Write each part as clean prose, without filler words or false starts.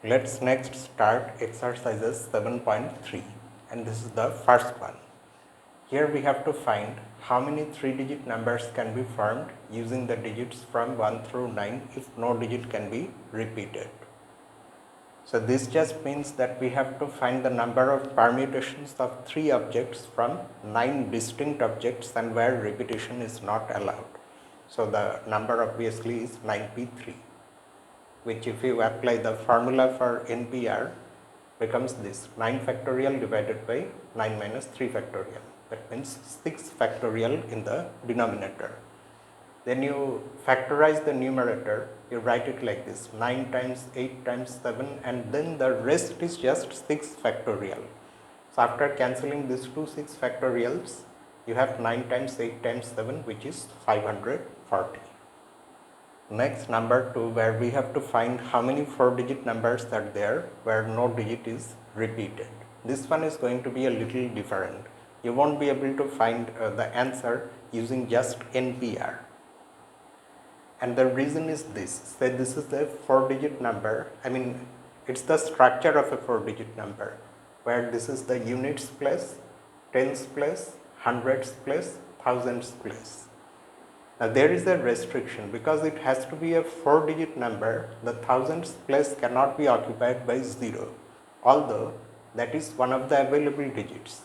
Let's next start exercises 7.3, and this is the first one. Here we have to find how many 3-digit numbers can be formed using the digits from 1 through 9 if no digit can be repeated. So this just means that we have to find the number of permutations of 3 objects from 9 distinct objects and where repetition is not allowed. So the number obviously is 9p3, which if you apply the formula for NPR becomes this 9 factorial divided by 9 minus 3 factorial. That means 6 factorial in the denominator. Then you factorize the numerator, you write it like this 9 times 8 times 7, and then the rest is just 6 factorial. So after cancelling these two 6 factorials, you have 9 times 8 times 7, which is 540. Next, number 2, where we have to find how many 4-digit numbers are there where no digit is repeated. This one is going to be a little different. You won't be able to find the answer using just NPR. And the reason is this. Say this is a 4-digit number. It's the structure of a 4-digit number, where this is the units place, tens place, hundreds place, thousands place. Now there is a restriction because it has to be a 4-digit number. The thousands place cannot be occupied by 0, although that is one of the available digits.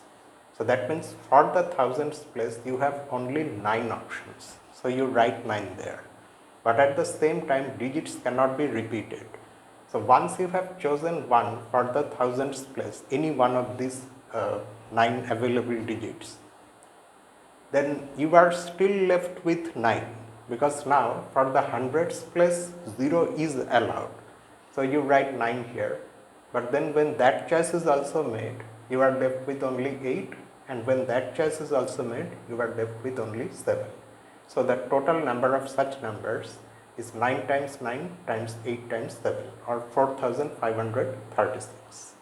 So that means for the thousands place you have only 9 options. So you write 9 there. But at the same time digits cannot be repeated. So once you have chosen one for the thousands place, any one of these 9 available digits, then you are still left with 9, because now for the hundreds place 0 is allowed. So you write 9 here, but then when that choice is also made, you are left with only 8, and when that choice is also made, you are left with only 7. So the total number of such numbers is 9 times 9 times 8 times 7, or 4536.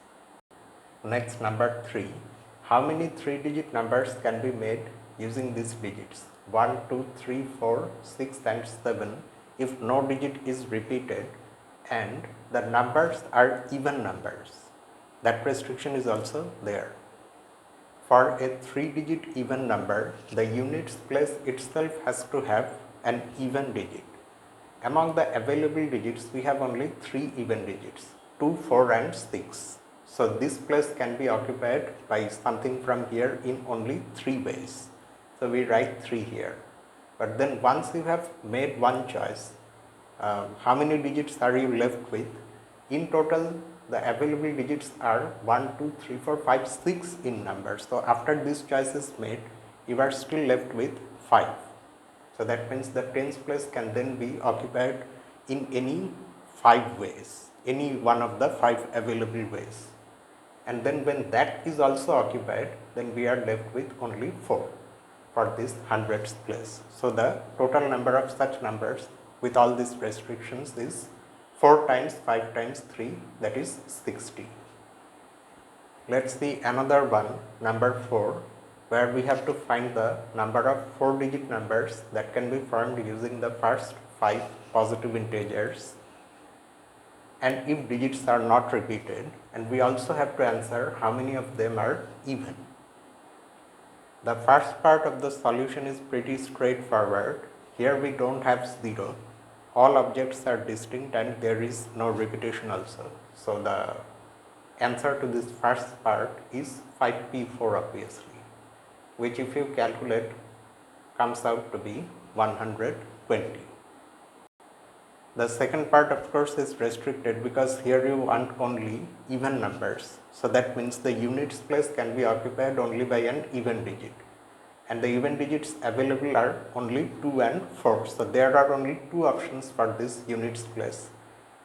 Next, number 3. How many 3-digit numbers can be made using these digits 1, 2, 3, 4, 6 and 7 if no digit is repeated and the numbers are even numbers? That restriction is also there. For a 3-digit even number, the units place itself has to have an even digit. Among the available digits, we have only 3 even digits, 2, 4 and 6. So this place can be occupied by something from here in only 3 ways. So we write 3 here. But then once you have made one choice, how many digits are you left with? In total, the available digits are 1, 2, 3, 4, 5, 6 in number. So after this choice is made, you are still left with 5. So that means the tens place can then be occupied in any 5 ways, any one of the 5 available ways. And then when that is also occupied, then we are left with only 4 for this hundreds place. So the total number of such numbers with all these restrictions is 4 times 5 times 3, that is 60. Let's see another one, number 4, where we have to find the number of 4-digit numbers that can be formed using the first 5 positive integers, and if digits are not repeated, and we also have to answer how many of them are even. The first part of the solution is pretty straightforward. Here we don't have 0. All objects are distinct and there is no repetition also. So the answer to this first part is 5p4 obviously, which if you calculate comes out to be 120. The second part of course is restricted because here you want only even numbers. So that means the units place can be occupied only by an even digit. And the even digits available are only 2 and 4. So there are only 2 options for this units place.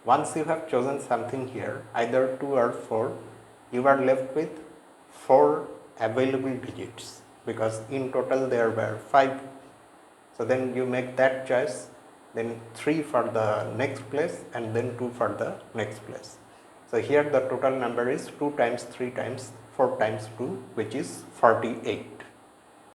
Once you have chosen something here, either 2 or 4, you are left with 4 available digits because in total there were 5. So then you make that choice, then 3 for the next place and then 2 for the next place. So here the total number is 2 times 3 times 4 times 2, which is 48.